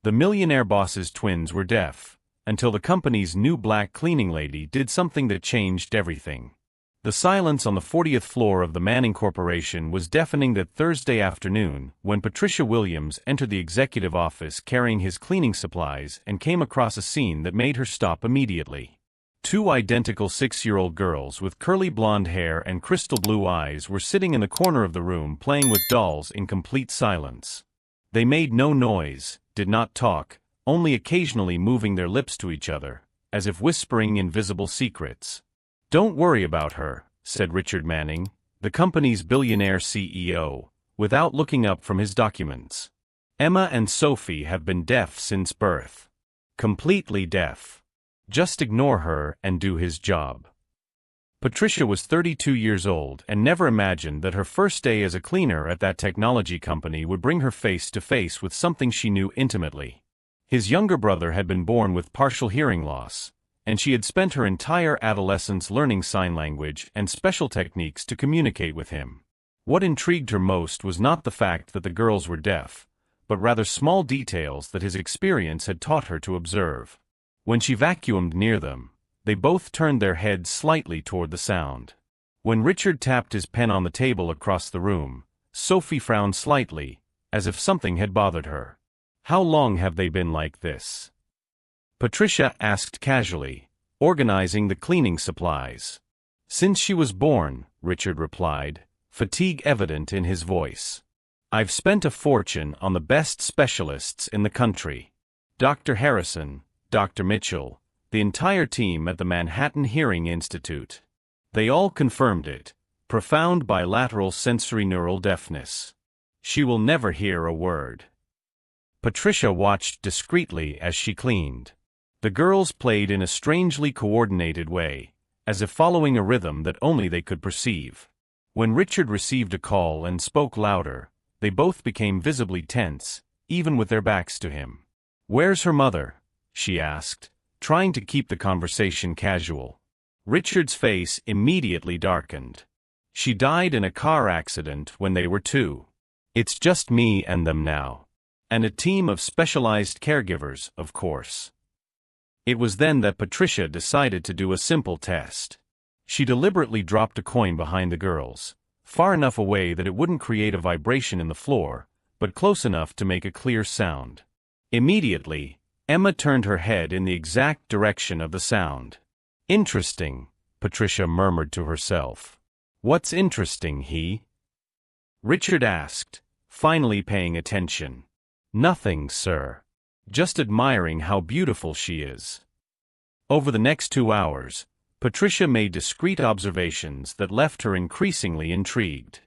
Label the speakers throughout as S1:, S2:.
S1: The millionaire boss's twins were deaf, until the company's new black cleaning lady did something that changed everything. The silence on the 40th floor of the Manning Corporation was deafening that Thursday afternoon when Patricia Williams entered the executive office carrying his cleaning supplies and came across a scene that made her stop immediately. Two identical 6-year-old girls with curly blonde hair and crystal blue eyes were sitting in the corner of the room playing with dolls in complete silence. They made no noise, did not talk, only occasionally moving their lips to each other, as if whispering invisible secrets. "Don't worry about her," said Richard Manning, the company's billionaire CEO, without looking up from his documents. "Emma and Sophie have been deaf since birth. Completely deaf. Just ignore her and do his job." Patricia was 32 years old and never imagined that her first day as a cleaner at that technology company would bring her face to face with something she knew intimately. His younger brother had been born with partial hearing loss, and she had spent her entire adolescence learning sign language and special techniques to communicate with him. What intrigued her most was not the fact that the girls were deaf, but rather small details that his experience had taught her to observe. When she vacuumed near them, they both turned their heads slightly toward the sound. When Richard tapped his pen on the table across the room, Sophie frowned slightly, as if something had bothered her. "How long have they been like this?" Patricia asked casually, organizing the cleaning supplies. "Since she was born," Richard replied, fatigue evident in his voice. "I've spent a fortune on the best specialists in the country. Dr. Harrison, Dr. Mitchell, the entire team at the Manhattan Hearing Institute. They all confirmed it. Profound bilateral sensorineural deafness. She will never hear a word." Patricia watched discreetly as she cleaned. The girls played in a strangely coordinated way, as if following a rhythm that only they could perceive. When Richard received a call and spoke louder, they both became visibly tense, even with their backs to him. "Where's her mother?" she asked, trying to keep the conversation casual. Richard's face immediately darkened. "She died in a car accident when they were 2. It's just me and them now. And a team of specialized caregivers, of course." It was then that Patricia decided to do a simple test. She deliberately dropped a coin behind the girls, far enough away that it wouldn't create a vibration in the floor, but close enough to make a clear sound. Immediately, Emma turned her head in the exact direction of the sound. "Interesting," Patricia murmured to herself. "What's interesting, Richard asked, finally paying attention. "Nothing, sir. Just admiring how beautiful she is." Over the next 2 hours, Patricia made discreet observations that left her increasingly intrigued.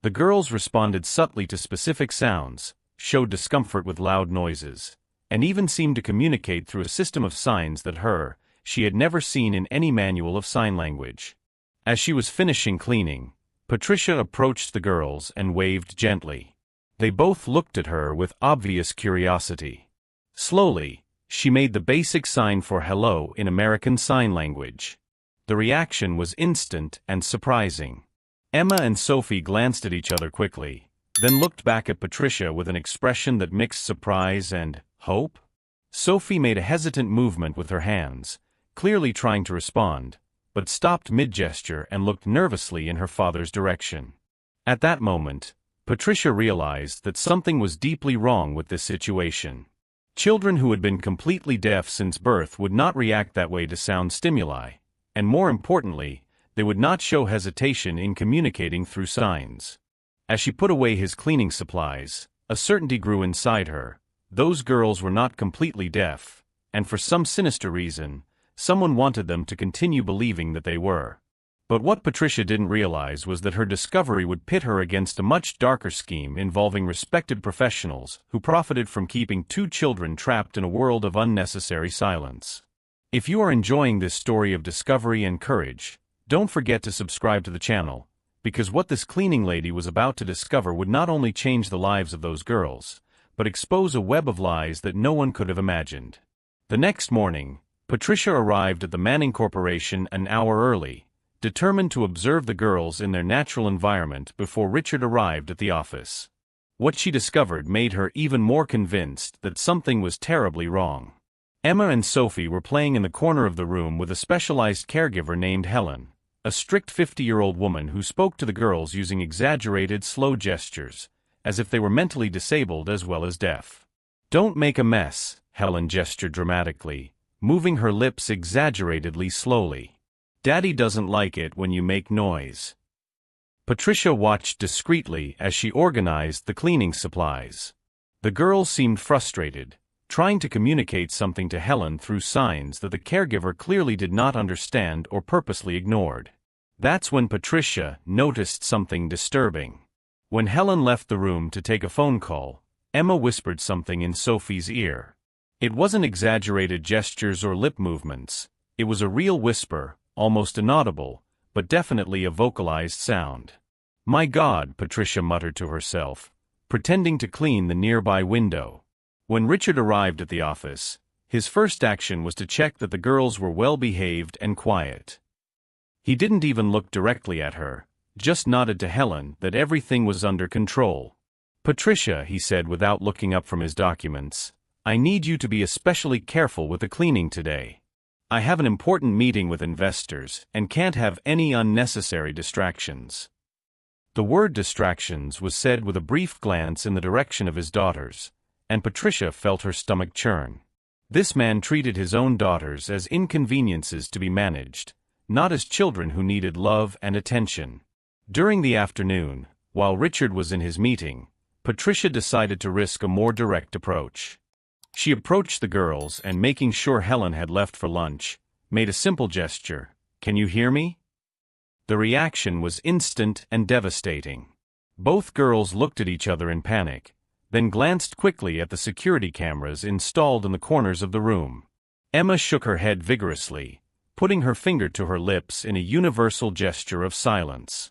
S1: The girls responded subtly to specific sounds, showed discomfort with loud noises, and even seemed to communicate through a system of signs that she had never seen in any manual of sign language. As she was finishing cleaning, Patricia approached the girls and waved gently. They both looked at her with obvious curiosity. Slowly, she made the basic sign for hello in American Sign Language. The reaction was instant and surprising. Emma and Sophie glanced at each other quickly, then looked back at Patricia with an expression that mixed surprise and hope. Sophie made a hesitant movement with her hands, clearly trying to respond, but stopped mid-gesture and looked nervously in her father's direction. At that moment, Patricia realized that something was deeply wrong with this situation. Children who had been completely deaf since birth would not react that way to sound stimuli, and more importantly, they would not show hesitation in communicating through signs. As she put away his cleaning supplies, a certainty grew inside her. Those girls were not completely deaf, and for some sinister reason, someone wanted them to continue believing that they were. But what Patricia didn't realize was that her discovery would pit her against a much darker scheme involving respected professionals who profited from keeping 2 children trapped in a world of unnecessary silence. If you are enjoying this story of discovery and courage, don't forget to subscribe to the channel, because what this cleaning lady was about to discover would not only change the lives of those girls, but expose a web of lies that no one could have imagined. The next morning, Patricia arrived at the Manning Corporation an hour early, determined to observe the girls in their natural environment before Richard arrived at the office. What she discovered made her even more convinced that something was terribly wrong. Emma and Sophie were playing in the corner of the room with a specialized caregiver named Helen, a strict 50-year-old woman who spoke to the girls using exaggerated, slow gestures, as if they were mentally disabled as well as deaf. "Don't make a mess," Helen gestured dramatically, moving her lips exaggeratedly slowly. "Daddy doesn't like it when you make noise." Patricia watched discreetly as she organized the cleaning supplies. The girls seemed frustrated, trying to communicate something to Helen through signs that the caregiver clearly did not understand or purposely ignored. That's when Patricia noticed something disturbing. When Helen left the room to take a phone call, Emma whispered something in Sophie's ear. It wasn't exaggerated gestures or lip movements. It was a real whisper, almost inaudible, but definitely a vocalized sound. "My God," Patricia muttered to herself, pretending to clean the nearby window. When Richard arrived at the office, his first action was to check that the girls were well-behaved and quiet. He didn't even look directly at her, just nodded to Helen that everything was under control. "Patricia," he said without looking up from his documents, "I need you to be especially careful with the cleaning today. I have an important meeting with investors and can't have any unnecessary distractions." The word distractions was said with a brief glance in the direction of his daughters, and Patricia felt her stomach churn. This man treated his own daughters as inconveniences to be managed, not as children who needed love and attention. During the afternoon, while Richard was in his meeting, Patricia decided to risk a more direct approach. She approached the girls and, making sure Helen had left for lunch, made a simple gesture. "Can you hear me?" The reaction was instant and devastating. Both girls looked at each other in panic, then glanced quickly at the security cameras installed in the corners of the room. Emma shook her head vigorously, putting her finger to her lips in a universal gesture of silence.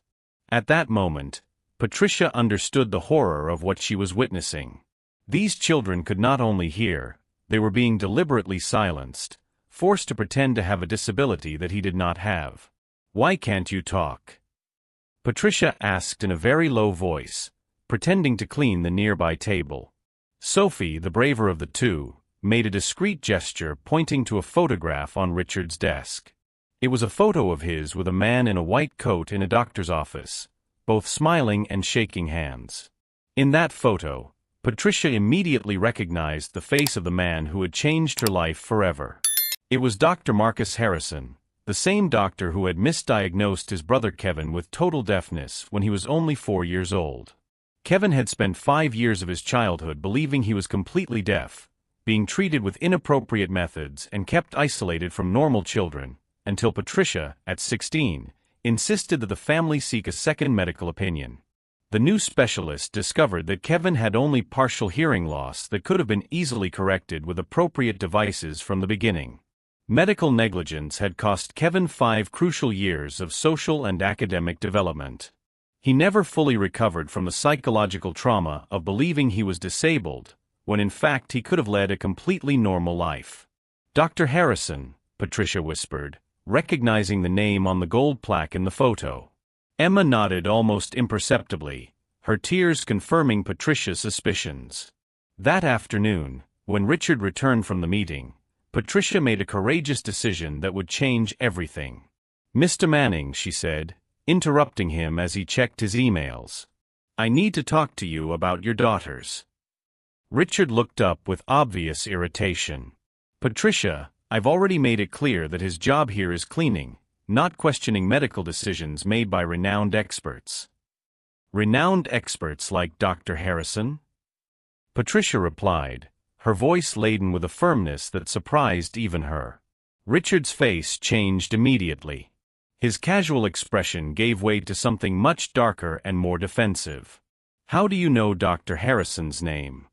S1: At that moment, Patricia understood the horror of what she was witnessing. These children could not only hear, they were being deliberately silenced, forced to pretend to have a disability that he did not have. "Why can't you talk?" Patricia asked in a very low voice, pretending to clean the nearby table. Sophie, the braver of the two, made a discreet gesture pointing to a photograph on Richard's desk. It was a photo of his with a man in a white coat in a doctor's office, both smiling and shaking hands. In that photo, Patricia immediately recognized the face of the man who had changed her life forever. It was Dr. Marcus Harrison, the same doctor who had misdiagnosed his brother Kevin with total deafness when he was only 4 years old. Kevin had spent 5 years of his childhood believing he was completely deaf, being treated with inappropriate methods and kept isolated from normal children, until Patricia, at 16, insisted that the family seek a second medical opinion. The new specialist discovered that Kevin had only partial hearing loss that could have been easily corrected with appropriate devices from the beginning. Medical negligence had cost Kevin 5 crucial years of social and academic development. He never fully recovered from the psychological trauma of believing he was disabled, when in fact he could have led a completely normal life. "Dr. Harrison," Patricia whispered, recognizing the name on the gold plaque in the photo. Emma nodded almost imperceptibly, her tears confirming Patricia's suspicions. That afternoon, when Richard returned from the meeting, Patricia made a courageous decision that would change everything. "Mr. Manning," she said, interrupting him as he checked his emails, "I need to talk to you about your daughters." Richard looked up with obvious irritation. "Patricia, I've already made it clear that his job here is cleaning, not questioning medical decisions made by renowned experts." "Renowned experts like Dr. Harrison?" Patricia replied, her voice laden with a firmness that surprised even her. Richard's face changed immediately. His casual expression gave way to something much darker and more defensive. "How do you know Dr. Harrison's name?"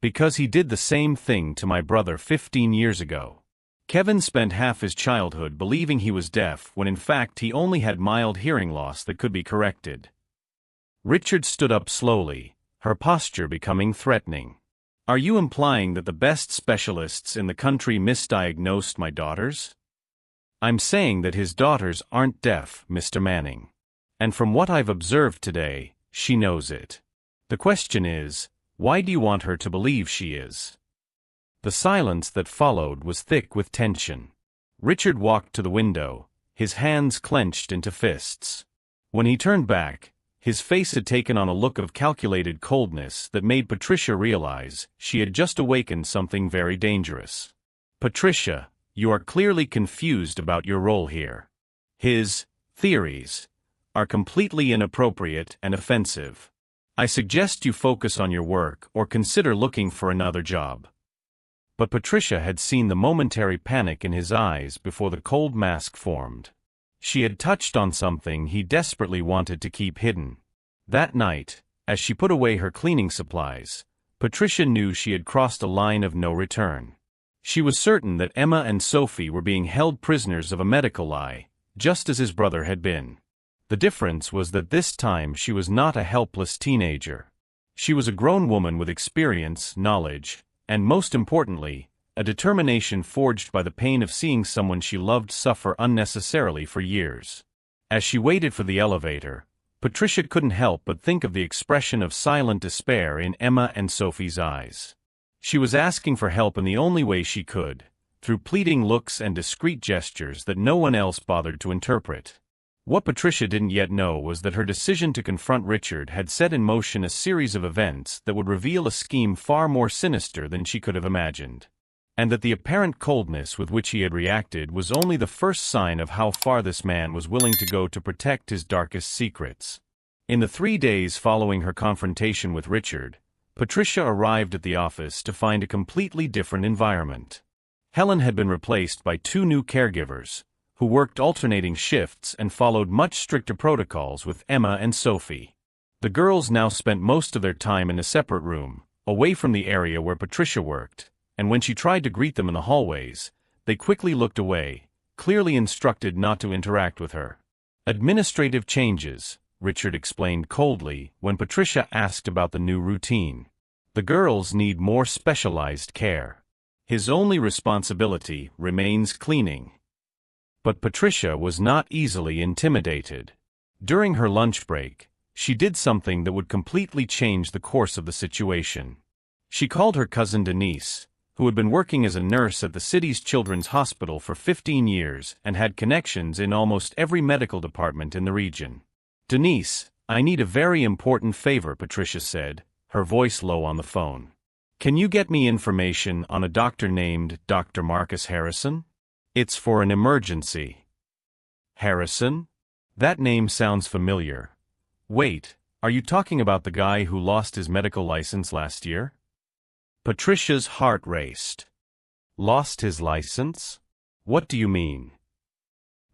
S1: "Because he did the same thing to my brother 15 years ago. Kevin spent half his childhood believing he was deaf when in fact he only had mild hearing loss that could be corrected." Richard stood up slowly, her posture becoming threatening. "Are you implying that the best specialists in the country misdiagnosed my daughters?" "I'm saying that his daughters aren't deaf, Mr. Manning. And from what I've observed today, she knows it." The question is, why do you want her to believe she is? The silence that followed was thick with tension. Richard walked to the window, his hands clenched into fists. When he turned back, his face had taken on a look of calculated coldness that made Patricia realize she had just awakened something very dangerous. Patricia, you are clearly confused about your role here. His theories are completely inappropriate and offensive. I suggest you focus on your work or consider looking for another job. But Patricia had seen the momentary panic in his eyes before the cold mask formed. She had touched on something he desperately wanted to keep hidden. That night, as she put away her cleaning supplies, Patricia knew she had crossed a line of no return. She was certain that Emma and Sophie were being held prisoners of a medical lie, just as his brother had been. The difference was that this time she was not a helpless teenager. She was a grown woman with experience, knowledge, and most importantly, a determination forged by the pain of seeing someone she loved suffer unnecessarily for years. As she waited for the elevator, Patricia couldn't help but think of the expression of silent despair in Emma and Sophie's eyes. She was asking for help in the only way she could, through pleading looks and discreet gestures that no one else bothered to interpret. What Patricia didn't yet know was that her decision to confront Richard had set in motion a series of events that would reveal a scheme far more sinister than she could have imagined. And that the apparent coldness with which he had reacted was only the first sign of how far this man was willing to go to protect his darkest secrets. In the 3 days following her confrontation with Richard, Patricia arrived at the office to find a completely different environment. Helen had been replaced by 2 new caregivers, who worked alternating shifts and followed much stricter protocols with Emma and Sophie. The girls now spent most of their time in a separate room, away from the area where Patricia worked, and when she tried to greet them in the hallways, they quickly looked away, clearly instructed not to interact with her. Administrative changes, Richard explained coldly when Patricia asked about the new routine. The girls need more specialized care. His only responsibility remains cleaning. But Patricia was not easily intimidated. During her lunch break, she did something that would completely change the course of the situation. She called her cousin Denise, who had been working as a nurse at the city's children's hospital for 15 years and had connections in almost every medical department in the region. "Denise, I need a very important favor," Patricia said, her voice low on the phone. "Can you get me information on a doctor named Dr. Marcus Harrison? It's for an emergency." Harrison? That name sounds familiar. Wait, are you talking about the guy who lost his medical license last year? Patricia's heart raced. Lost his license? What do you mean?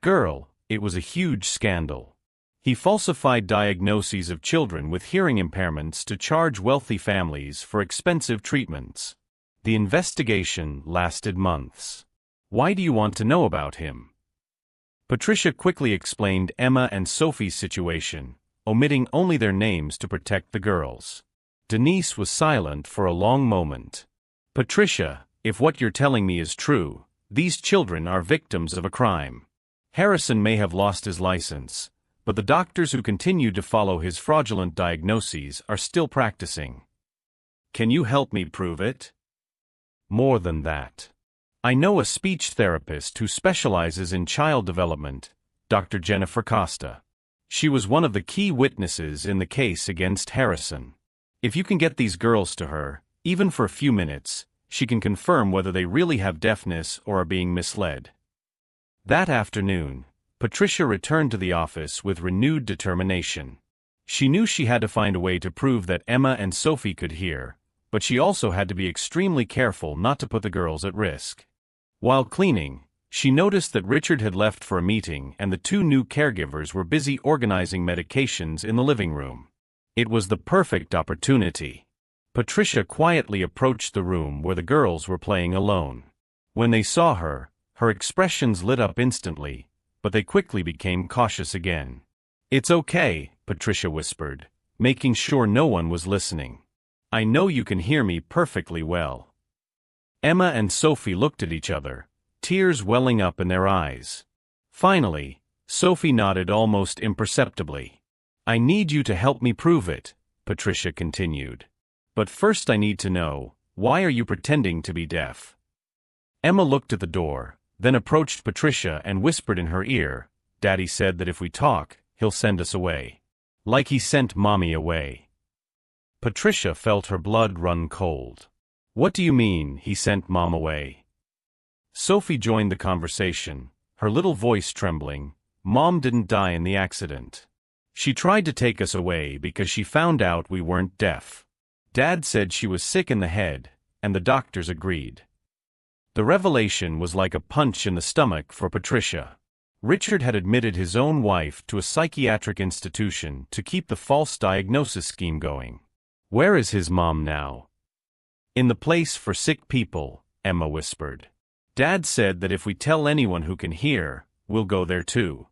S1: Girl, it was a huge scandal. He falsified diagnoses of children with hearing impairments to charge wealthy families for expensive treatments. The investigation lasted months. Why do you want to know about him? Patricia quickly explained Emma and Sophie's situation, omitting only their names to protect the girls. Denise was silent for a long moment. "Patricia, if what you're telling me is true, these children are victims of a crime. Harrison may have lost his license, but the doctors who continued to follow his fraudulent diagnoses are still practicing. Can you help me prove it?" "More than that. I know a speech therapist who specializes in child development, Dr. Jennifer Costa. She was one of the key witnesses in the case against Harrison. If you can get these girls to her, even for a few minutes, she can confirm whether they really have deafness or are being misled." That afternoon, Patricia returned to the office with renewed determination. She knew she had to find a way to prove that Emma and Sophie could hear, but she also had to be extremely careful not to put the girls at risk. While cleaning, she noticed that Richard had left for a meeting and the 2 new caregivers were busy organizing medications in the living room. It was the perfect opportunity. Patricia quietly approached the room where the girls were playing alone. When they saw her, her expressions lit up instantly, but they quickly became cautious again. "It's okay," Patricia whispered, making sure no one was listening. "I know you can hear me perfectly well." Emma and Sophie looked at each other, tears welling up in their eyes. Finally, Sophie nodded almost imperceptibly. "I need you to help me prove it," Patricia continued. But first I need to know, why are you pretending to be deaf? Emma looked at the door, then approached Patricia and whispered in her ear, Daddy said that if we talk, he'll send us away. Like he sent Mommy away. Patricia felt her blood run cold. What do you mean, he sent Mom away? Sophie joined the conversation, her little voice trembling. Mom didn't die in the accident. She tried to take us away because she found out we weren't deaf. Dad said she was sick in the head, and the doctors agreed. The revelation was like a punch in the stomach for Patricia. Richard had admitted his own wife to a psychiatric institution to keep the false diagnosis scheme going. Where is his mom now? In the place for sick people, Emma whispered. Dad said that if we tell anyone who can hear, we'll go there too.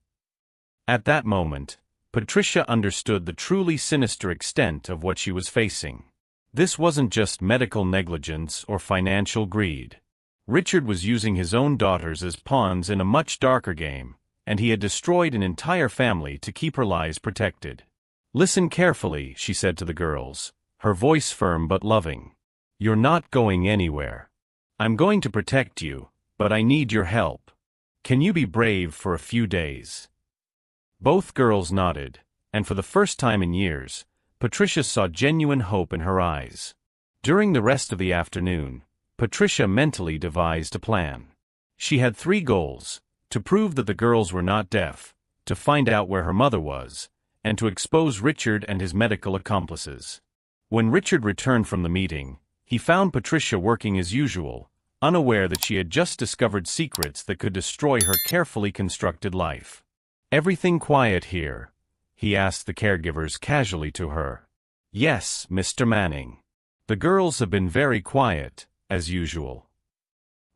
S1: At that moment, Patricia understood the truly sinister extent of what she was facing. This wasn't just medical negligence or financial greed. Richard was using his own daughters as pawns in a much darker game, and he had destroyed an entire family to keep her lives protected. Listen carefully, she said to the girls, her voice firm but loving. You're not going anywhere. I'm going to protect you, but I need your help. Can you be brave for a few days? Both girls nodded, and for the first time in years, Patricia saw genuine hope in her eyes. During the rest of the afternoon, Patricia mentally devised a plan. She had 3 goals: to prove that the girls were not deaf, to find out where her mother was, and to expose Richard and his medical accomplices. When Richard returned from the meeting, he found Patricia working as usual, unaware that she had just discovered secrets that could destroy her carefully constructed life. Everything quiet here? He asked the caregivers casually to her. Yes, Mr. Manning. The girls have been very quiet, as usual.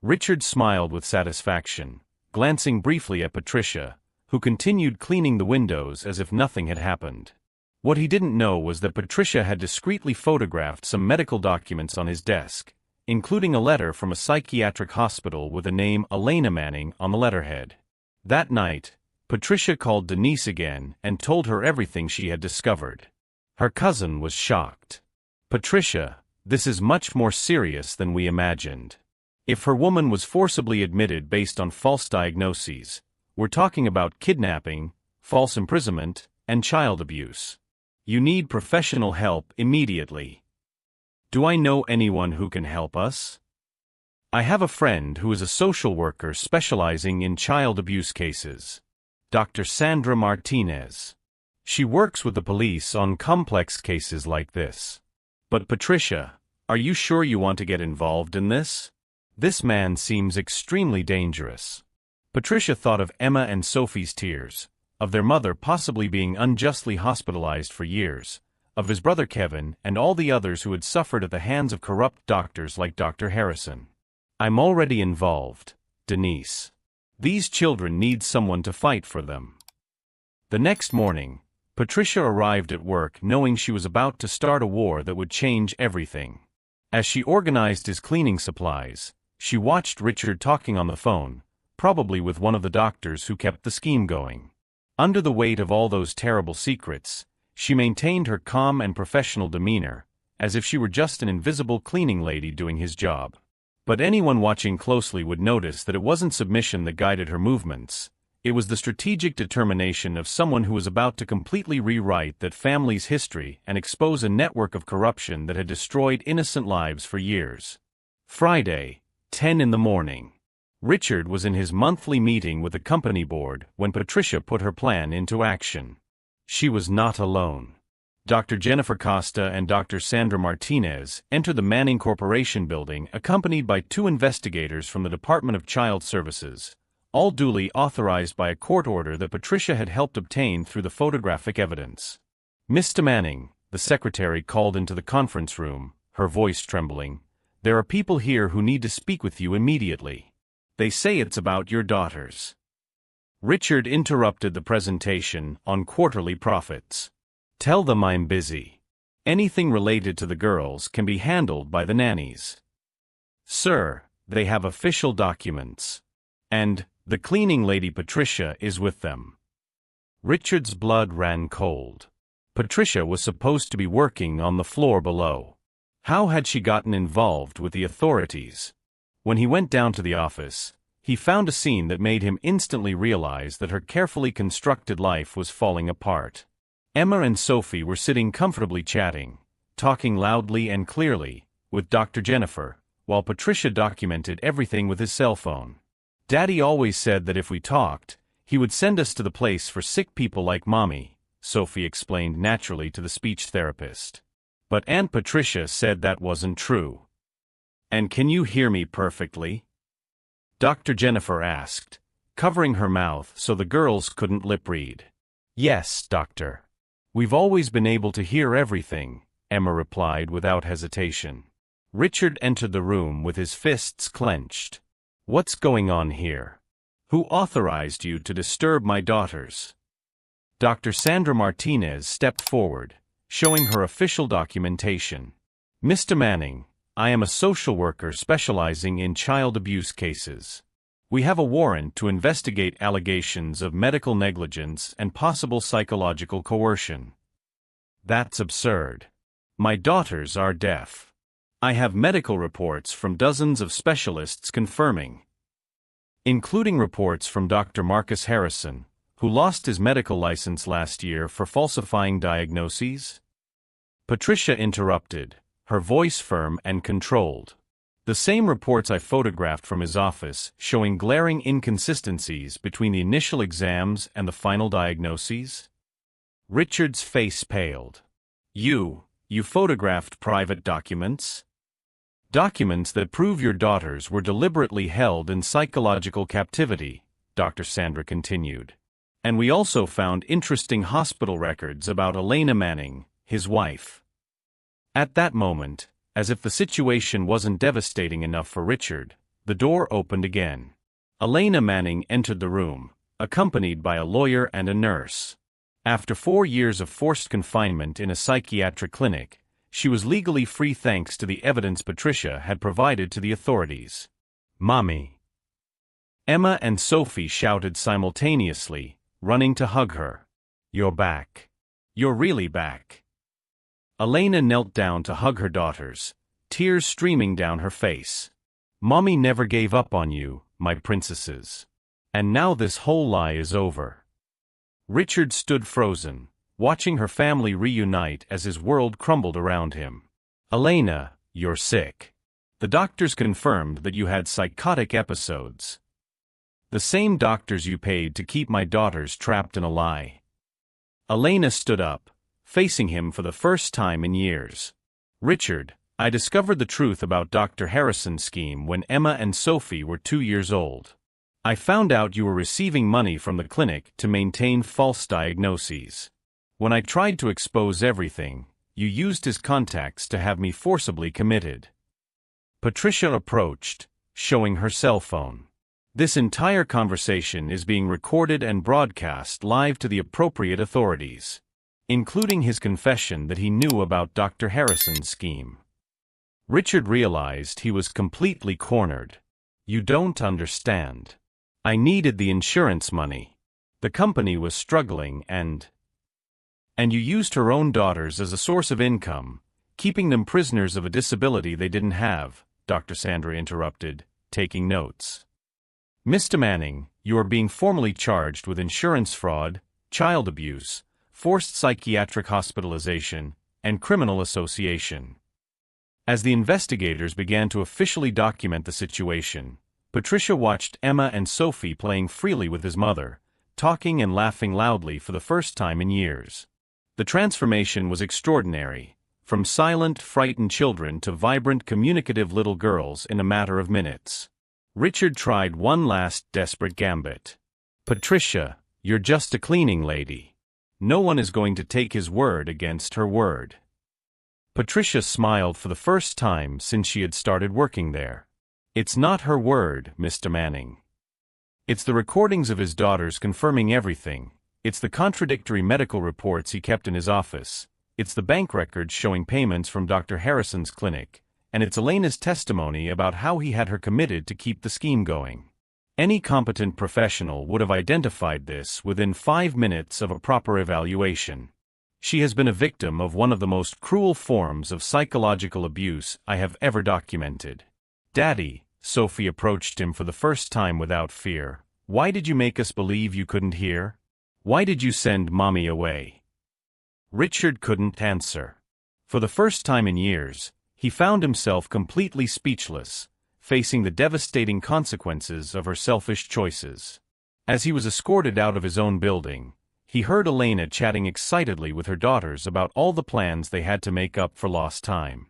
S1: Richard smiled with satisfaction, glancing briefly at Patricia, who continued cleaning the windows as if nothing had happened. What he didn't know was that Patricia had discreetly photographed some medical documents on his desk, including a letter from a psychiatric hospital with the name Elena Manning on the letterhead. That night, Patricia called Denise again and told her everything she had discovered. Her cousin was shocked. Patricia, this is much more serious than we imagined. If her woman was forcibly admitted based on false diagnoses, we're talking about kidnapping, false imprisonment, and child abuse. You need professional help immediately. Do I know anyone who can help us? I have a friend who is a social worker specializing in child abuse cases. Dr. Sandra Martinez. She works with the police on complex cases like this. But Patricia, are you sure you want to get involved in this? This man seems extremely dangerous. Patricia thought of Emma and Sophie's tears, of their mother possibly being unjustly hospitalized for years, of his brother Kevin and all the others who had suffered at the hands of corrupt doctors like Dr. Harrison. I'm already involved, Denise. These children need someone to fight for them. The next morning, Patricia arrived at work knowing she was about to start a war that would change everything. As she organized his cleaning supplies, she watched Richard talking on the phone, probably with one of the doctors who kept the scheme going. Under the weight of all those terrible secrets, she maintained her calm and professional demeanor, as if she were just an invisible cleaning lady doing his job. But anyone watching closely would notice that it wasn't submission that guided her movements. It was the strategic determination of someone who was about to completely rewrite that family's history and expose a network of corruption that had destroyed innocent lives for years. Friday, 10 in the morning. Richard was in his monthly meeting with the company board when Patricia put her plan into action. She was not alone. Dr. Jennifer Costa and Dr. Sandra Martinez entered the Manning Corporation building accompanied by 2 investigators from the Department of Child Services, all duly authorized by a court order that Patricia had helped obtain through the photographic evidence. Mr. Manning, the secretary called into the conference room, her voice trembling, there are people here who need to speak with you immediately. They say it's about your daughters. Richard interrupted the presentation on quarterly profits. Tell them I'm busy. Anything related to the girls can be handled by the nannies. Sir, they have official documents. And the cleaning lady Patricia is with them. Richard's blood ran cold. Patricia was supposed to be working on the floor below. How had she gotten involved with the authorities? When he went down to the office, he found a scene that made him instantly realize that her carefully constructed life was falling apart. Emma and Sophie were sitting comfortably chatting, talking loudly and clearly, with Dr. Jennifer, while Patricia documented everything with his cell phone. "Daddy always said that if we talked, he would send us to the place for sick people like Mommy," Sophie explained naturally to the speech therapist. "But Aunt Patricia said that wasn't true." "And can you hear me perfectly?" Dr. Jennifer asked, covering her mouth so the girls couldn't lip read. "Yes, doctor. We've always been able to hear everything," Emma replied without hesitation. Richard entered the room with his fists clenched. "What's going on here? Who authorized you to disturb my daughters?" Dr. Sandra Martinez stepped forward, showing her official documentation. "Mr. Manning, I am a social worker specializing in child abuse cases. We have a warrant to investigate allegations of medical negligence and possible psychological coercion." "That's absurd. My daughters are deaf. I have medical reports from dozens of specialists confirming, including reports from Dr. Marcus Harrison, who lost his medical license last year for falsifying diagnoses." Patricia interrupted, her voice firm and controlled. "The same reports I photographed from his office, showing glaring inconsistencies between the initial exams and the final diagnoses?" Richard's face paled. You photographed private documents?" "Documents that prove your daughters were deliberately held in psychological captivity," Dr. Sandra continued. "And we also found interesting hospital records about Elena Manning, his wife." At that moment, as if the situation wasn't devastating enough for Richard, the door opened again. Elena Manning entered the room, accompanied by a lawyer and a nurse. After 4 years of forced confinement in a psychiatric clinic, she was legally free thanks to the evidence Patricia had provided to the authorities. "Mommy!" Emma and Sophie shouted simultaneously, running to hug her. "You're back. You're really back." Elena knelt down to hug her daughters, tears streaming down her face. "Mommy never gave up on you, my princesses. And now this whole lie is over." Richard stood frozen, watching her family reunite as his world crumbled around him. "Elena, you're sick. The doctors confirmed that you had psychotic episodes. The same doctors you paid to keep my daughters trapped in a lie." Elena stood up, facing him for the first time in years. "Richard, I discovered the truth about Dr. Harrison's scheme when Emma and Sophie were 2 years old. I found out you were receiving money from the clinic to maintain false diagnoses. When I tried to expose everything, you used his contacts to have me forcibly committed." Patricia approached, showing her cell phone. "This entire conversation is being recorded and broadcast live to the appropriate authorities, including his confession that he knew about Dr. Harrison's scheme." Richard realized he was completely cornered. "You don't understand. I needed the insurance money. The company was struggling and you used her own daughters as a source of income, keeping them prisoners of a disability they didn't have," Dr. Sandra interrupted, taking notes. "Mr. Manning, you are being formally charged with insurance fraud, child abuse, forced psychiatric hospitalization, and criminal association." As the investigators began to officially document the situation, Patricia watched Emma and Sophie playing freely with his mother, talking and laughing loudly for the first time in years. The transformation was extraordinary, from silent, frightened children to vibrant, communicative little girls in a matter of minutes. Richard tried one last desperate gambit. "Patricia, you're just a cleaning lady. No one is going to take his word against her word." Patricia smiled for the first time since she had started working there. "It's not her word, Mr. Manning. It's the recordings of his daughters confirming everything. It's the contradictory medical reports he kept in his office. It's the bank records showing payments from Dr. Harrison's clinic. And it's Elena's testimony about how he had her committed to keep the scheme going. Any competent professional would have identified this within 5 minutes of a proper evaluation." She has been a victim of one of the most cruel forms of psychological abuse I have ever documented. Daddy, Sophie approached him for the first time without fear. Why did you make us believe you couldn't hear? Why did you send Mommy away? Richard couldn't answer. For the first time in years, he found himself completely speechless, facing the devastating consequences of her selfish choices. As he was escorted out of his own building, he heard Elena chatting excitedly with her daughters about all the plans they had to make up for lost time.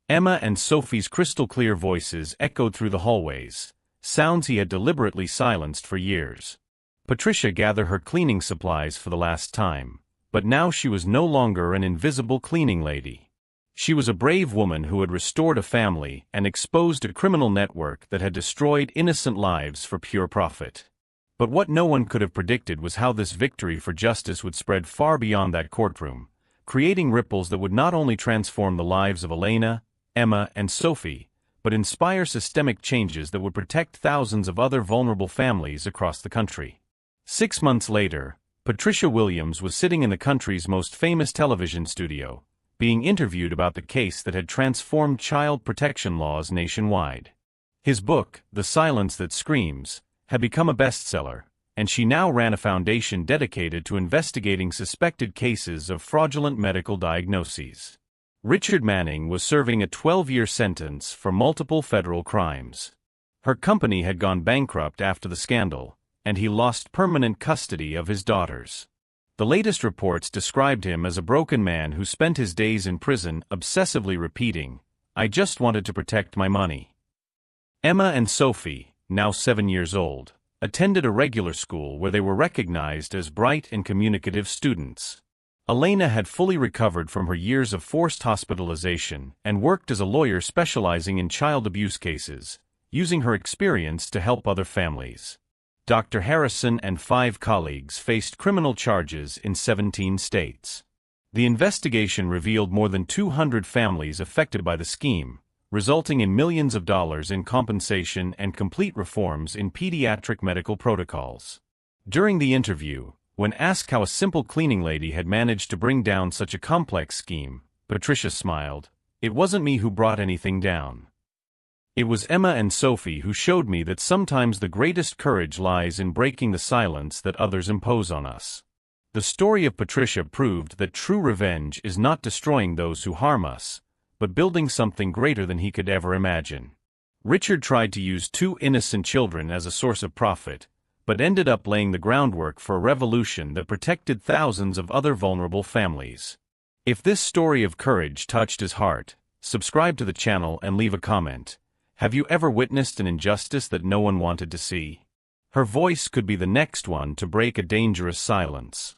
S1: Emma and Sophie's crystal-clear voices echoed through the hallways, sounds he had deliberately silenced for years. Patricia gathered her cleaning supplies for the last time, but now she was no longer an invisible cleaning lady. She was a brave woman who had restored a family and exposed a criminal network that had destroyed innocent lives for pure profit. But what no one could have predicted was how this victory for justice would spread far beyond that courtroom, creating ripples that would not only transform the lives of Elena, Emma, and Sophie, but inspire systemic changes that would protect thousands of other vulnerable families across the country. 6 months later, Patricia Williams was sitting in the country's most famous television studio, being interviewed about the case that had transformed child protection laws nationwide. His book, The Silence That Screams, had become a bestseller, and she now ran a foundation dedicated to investigating suspected cases of fraudulent medical diagnoses. Richard Manning was serving a 12-year sentence for multiple federal crimes. Her company had gone bankrupt after the scandal, and he lost permanent custody of his daughters. The latest reports described him as a broken man who spent his days in prison obsessively repeating, "I just wanted to protect my money." Emma and Sophie, now 7 years old, attended a regular school where they were recognized as bright and communicative students. Elena had fully recovered from her years of forced hospitalization and worked as a lawyer specializing in child abuse cases, using her experience to help other families. Dr. Harrison and 5 colleagues faced criminal charges in 17 states. The investigation revealed more than 200 families affected by the scheme, resulting in millions of dollars in compensation and complete reforms in pediatric medical protocols. During the interview, when asked how a simple cleaning lady had managed to bring down such a complex scheme, Patricia smiled. "It wasn't me who brought anything down. It was Emma and Sophie who showed me that sometimes the greatest courage lies in breaking the silence that others impose on us." The story of Patricia proved that true revenge is not destroying those who harm us, but building something greater than he could ever imagine. Richard tried to use 2 innocent children as a source of profit, but ended up laying the groundwork for a revolution that protected thousands of other vulnerable families. If this story of courage touched his heart, subscribe to the channel and leave a comment. Have you ever witnessed an injustice that no one wanted to see? Her voice could be the next one to break a dangerous silence.